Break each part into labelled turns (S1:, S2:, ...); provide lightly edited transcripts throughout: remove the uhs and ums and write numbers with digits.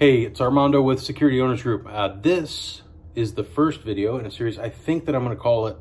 S1: Hey, it's Armando with Security Owners Group. This is the first video in a series. I think that I'm going to call it,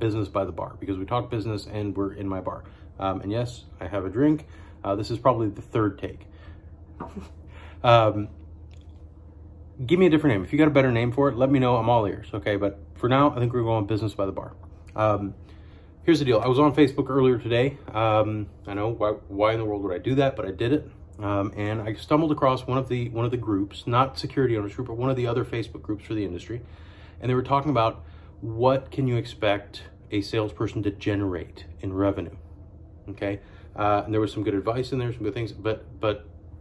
S1: Business by the Bar, because we talk business and we're in my bar. And yes, I have a drink. This is probably the third take. Give me a different name. If you got a better name for it, let me know. I'm all ears. Okay, but for now, I think we're going Business by the Bar. Here's the deal. I was on Facebook earlier today. I know why in the world would I do that, but I did it. And I stumbled across one of the groups, not Security Owners Group, but one of the other Facebook groups for the industry. And they were talking about what can you expect a salesperson to generate in revenue. Okay. And there was some good advice in there, some good things, but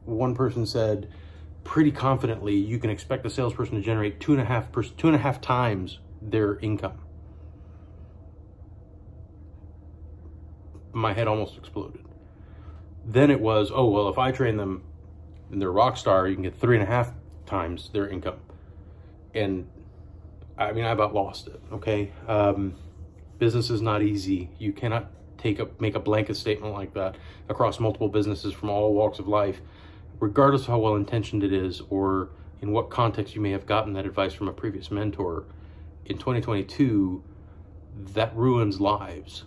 S1: one person said pretty confidently, you can expect a salesperson to generate 2.5 times their income. My head almost exploded. Then it was, oh, well, if I train them and they're a rock star, you can get 3.5 times their income. And I mean, I about lost it. Okay. Business is not easy. You cannot make a blanket statement like that across multiple businesses from all walks of life, regardless of how well intentioned it is, or in what context you may have gotten that advice from a previous mentor. In 2022, that ruins lives.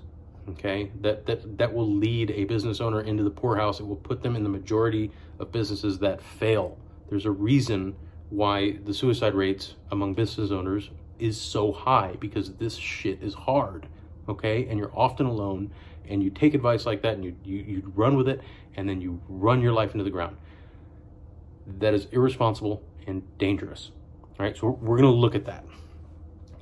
S1: Okay, that will lead a business owner into the poorhouse. It will put them in the majority of businesses that fail. There's a reason why the suicide rates among business owners is so high, because this shit is hard. Okay, and you're often alone, and you take advice like that and you run with it, and then you run your life into the ground. That is irresponsible and dangerous. All right, so we're going to look at that.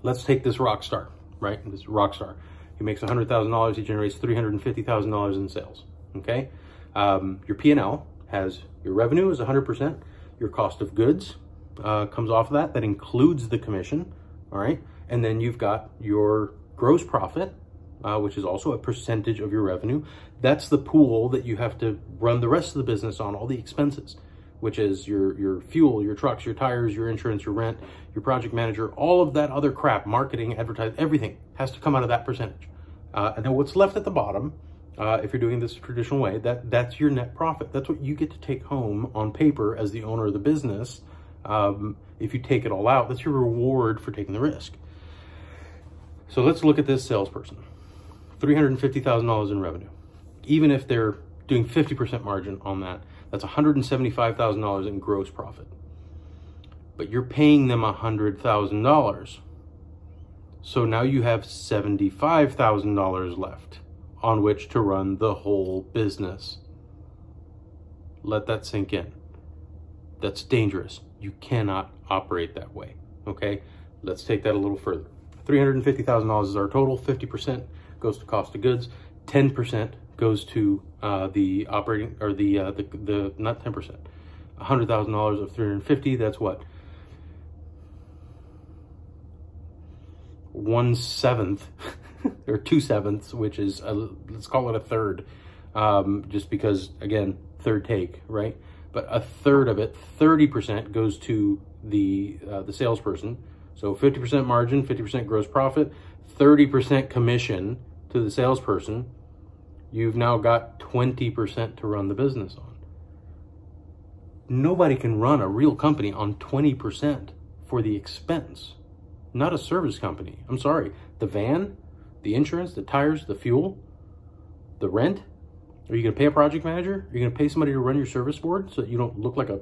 S1: Let's take this rock star, right? This rock star. He makes $100,000. He generates $350,000 in sales. Okay. Your P&L has your revenue is 100%. Your cost of goods comes off of that. That includes the commission. All right. And then you've got your gross profit, which is also a percentage of your revenue. That's the pool that you have to run the rest of the business on, all the expenses, which is your fuel, your trucks, your tires, your insurance, your rent, your project manager, all of that other crap, marketing, advertising, everything has to come out of that percentage. And then what's left at the bottom, if you're doing this traditional way, that's your net profit. That's what you get to take home on paper as the owner of the business. If you take it all out, that's your reward for taking the risk. So let's look at this salesperson. $350,000 in revenue. Even if they're doing 50% margin on that, that's $175,000 in gross profit. But you're paying them $100,000. So now you have $75,000 left on which to run the whole business. Let that sink in. That's dangerous. You cannot operate that way. Okay, let's take that a little further. $350,000 is our total. 50% goes to cost of goods. 10% goes to the operating, or the not 10%. $100,000 of 350. That's what? 1/7 or 2/7, which is let's call it a third, just because, again, third take, right? But a third of it, 30%, goes to the salesperson. So 50% margin, 50% gross profit, 30% commission to the salesperson. You've now got 20% to run the business on. Nobody can run a real company on 20% for the expense. Not a service company. I'm sorry. The van, the insurance, the tires, the fuel, the rent. Are you going to pay a project manager? Are you going to pay somebody to run your service board so that you don't look like a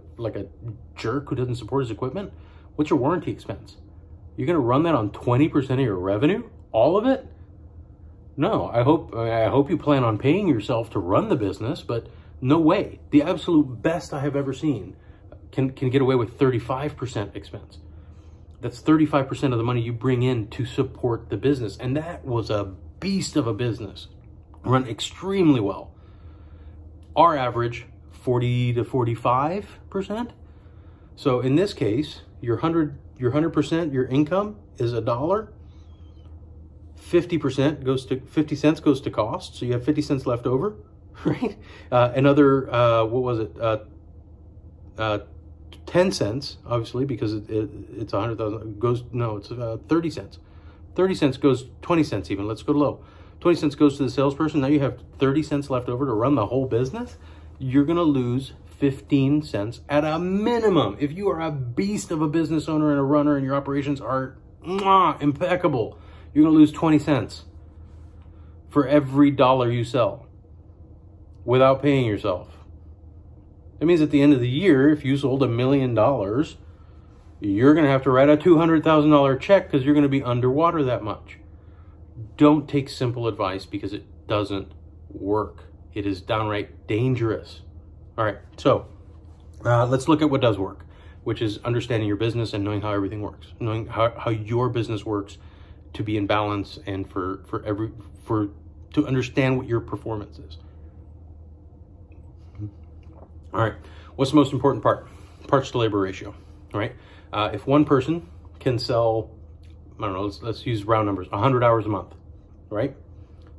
S1: jerk who doesn't support his equipment? What's your warranty expense? You're going to run that on 20% of your revenue? All of it? No, I hope you plan on paying yourself to run the business, but no way. The absolute best I have ever seen can get away with 35% expense. That's 35% of the money you bring in to support the business. And that was a beast of a business, run extremely well. Our average, 40 to 45%. So in this case, your 100%, your income is $1. 50% goes to 50 cents goes to cost. So you have 50 cents left over, right? Another, what was it? 10 cents, obviously, because it's 100,000 goes, no, it's 30 cents. 30 cents goes, 20 cents even, let's go low. 20 cents goes to the salesperson. Now you have 30 cents left over to run the whole business. You're going to lose 15 cents at a minimum. If you are a beast of a business owner and a runner and your operations are impeccable, you're going to lose 20 cents for every dollar you sell without paying yourself. That means at the end of the year, if you sold $1 million, you're going to have to write a $200,000 check because you're going to be underwater that much. Don't take simple advice because it doesn't work. It is downright dangerous. All right, so let's look at what does work, which is understanding your business and knowing how everything works, knowing how your business works to be in balance and to understand what your performance is. All right, what's the most important part? Parts to labor ratio. All right, if one person can sell, I don't know, let's use round numbers, 100 hours a month, right?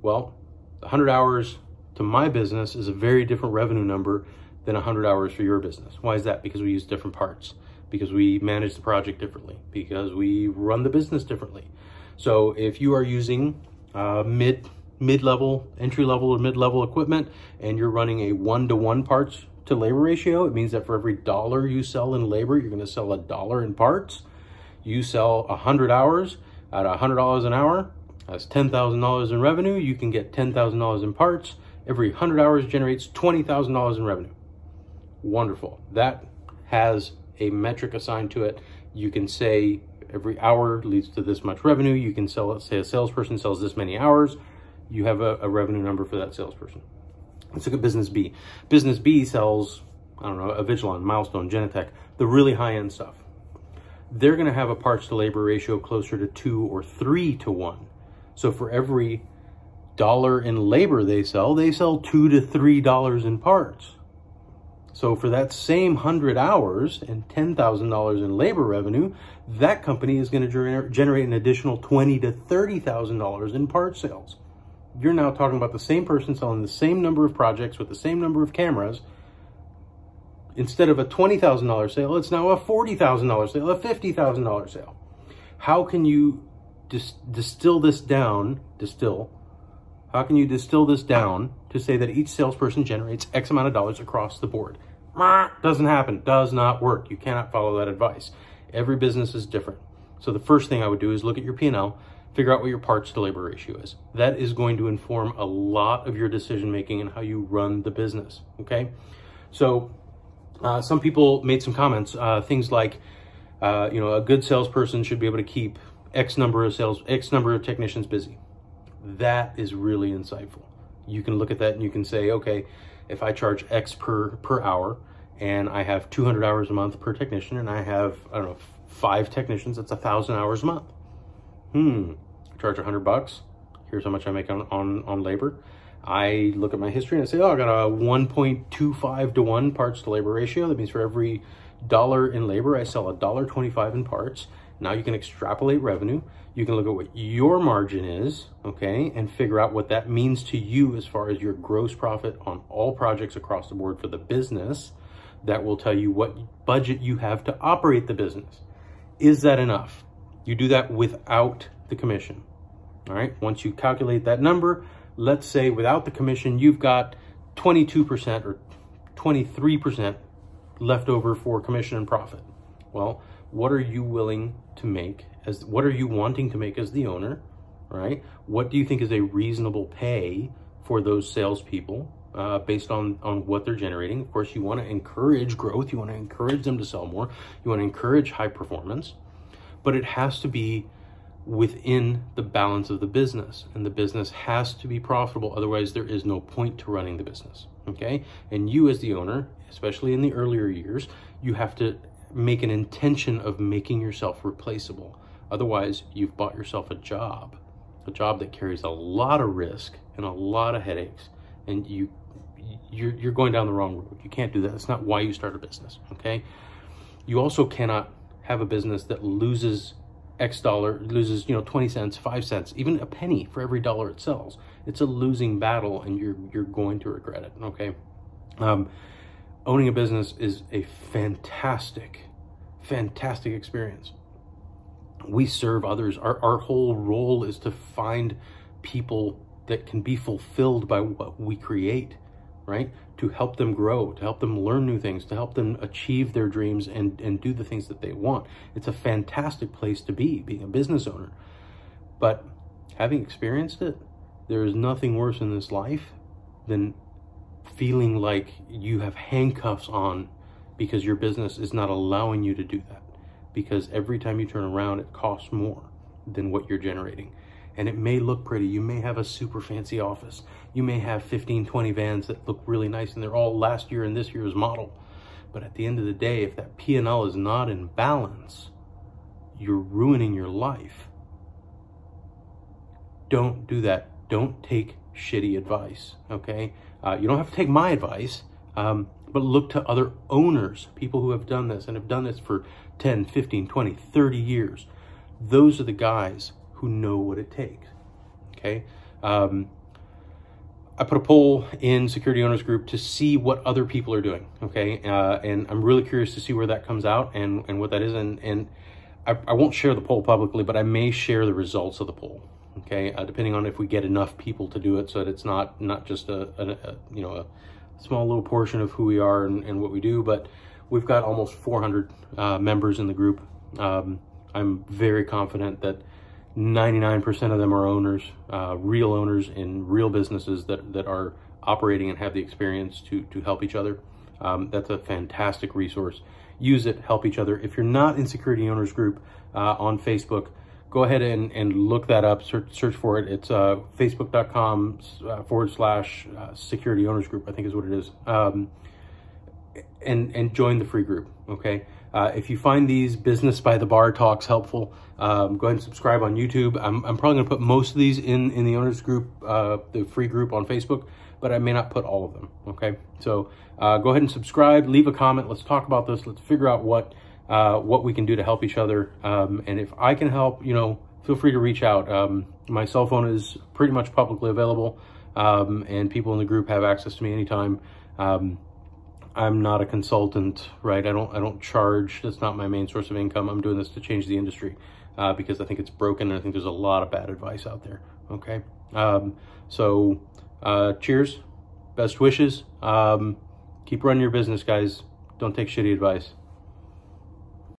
S1: Well, 100 hours to my business is a very different revenue number than 100 hours for your business. Why is that? Because we use different parts, because we manage the project differently, because we run the business differently. So if you are using mid-level, entry-level or mid-level equipment, and you're running a 1-to-1 parts to labor ratio, it means that for every dollar you sell in labor, you're going to sell $1 in parts. You sell 100 hours at $100 an hour. That's $10,000 in revenue. You can get $10,000 in parts. Every 100 hours generates $20,000 in revenue. Wonderful. That has a metric assigned to it. You can say every hour leads to this much revenue. You can sell, let's say a salesperson sells this many hours. You have a revenue number for that salesperson. Let's look at business B. Business B sells, I don't know, a Vigilon, Milestone, Genetech, the really high-end stuff. They're going to have a parts to labor ratio closer to 2 or 3 to 1. So for every dollar in labor they sell $2 to $3 in parts. So for that same 100 hours and $10,000 in labor revenue, that company is going to generate an additional $20,000 to $30,000 in parts sales. You're now talking about the same person selling the same number of projects with the same number of cameras. Instead of a $20,000 sale, it's now a $40,000 sale, a $50,000 sale. How can you distill this down to say that each salesperson generates X amount of dollars across the board? Doesn't happen, does not work. You cannot follow that advice. Every business is different. So the first thing I would do is look at your P&L, figure out what your parts to labor ratio is. That is going to inform a lot of your decision-making and how you run the business, okay? So some people made some comments, things like, a good salesperson should be able to keep X number of technicians busy. That is really insightful. You can look at that and you can say, okay, if I charge X per hour and I have 200 hours a month per technician and I have, I don't know, 5 technicians, that's 1,000 hours a month. Charge $100. Here's how much I make on labor. I look at my history and I say, oh, I got a 1.25 to 1 parts to labor ratio. That means for every dollar in labor, I sell $1.25 in parts. Now you can extrapolate revenue. You can look at what your margin is, okay, and figure out what that means to you as far as your gross profit on all projects across the board for the business. That will tell you what budget you have to operate the business. Is that enough? You do that without the commission, all right? Once you calculate that number, let's say without the commission, you've got 22% or 23% left over for commission and profit. Well, what are you willing to make what are you wanting to make as the owner, right? What do you think is a reasonable pay for those salespeople based on what they're generating? Of course, you want to encourage growth. You want to encourage them to sell more. You want to encourage high performance, but it has to be within the balance of the business, and the business has to be profitable. Otherwise, there is no point to running the business, okay? And you as the owner, especially in the earlier years, you have to make an intention of making yourself replaceable. Otherwise, you've bought yourself a job that carries a lot of risk and a lot of headaches, and you're going down the wrong road. You can't do that. That's not why you start a business, okay? You also cannot have a business that loses X dollar, loses 20 cents, 5 cents, even a penny for every dollar it sells. It's a losing battle, and you're going to regret it, okay? Owning a business is a fantastic experience. We serve others. Our whole role is to find people that can be fulfilled by what we create, right? To help them grow, to help them learn new things, to help them achieve their dreams and do the things that they want. It's a fantastic place to be, being a business owner. But having experienced it, there is nothing worse in this life than feeling like you have handcuffs on because your business is not allowing you to do that. Because every time you turn around, it costs more than what you're generating. And it may look pretty. You may have a super fancy office. You may have 15, 20 vans that look really nice, and they're all last year and this year's model. But at the end of the day, if that P&L is not in balance, you're ruining your life. Don't do that. Don't take shitty advice, okay? You don't have to take my advice, but look to other owners, people who have done this and have done this for 10, 15, 20, 30 years. Those are the guys who know what it takes, okay? I put a poll in Security Owners Group to see what other people are doing, okay? And I'm really curious to see where that comes out and what that is. And I won't share the poll publicly, but I may share the results of the poll, okay? Depending on if we get enough people to do it so that it's not just a small little portion of who we are and what we do, but we've got almost 400 members in the group. I'm very confident that 99% of them are owners, real owners in real businesses that are operating and have the experience to help each other. That's a fantastic resource. Use it, help each other. If you're not in Security Owners Group on Facebook, go ahead and look that up, search for it. It's facebook.com/Security Owners Group, I think is what it is. And join the free group, okay? If you find these Business by the Bar talks helpful, go ahead and subscribe on YouTube. I'm probably gonna put most of these in the owners group, the free group on Facebook, but I may not put all of them, okay? So go ahead and subscribe, leave a comment. Let's talk about this. Let's figure out what we can do to help each other. And if I can help, feel free to reach out. My cell phone is pretty much publicly available, and people in the group have access to me anytime. I'm not a consultant, right? I don't charge. That's not my main source of income. I'm doing this to change the industry because I think it's broken, and I think there's a lot of bad advice out there, okay? Cheers, best wishes. Keep running your business, guys. Don't take shitty advice.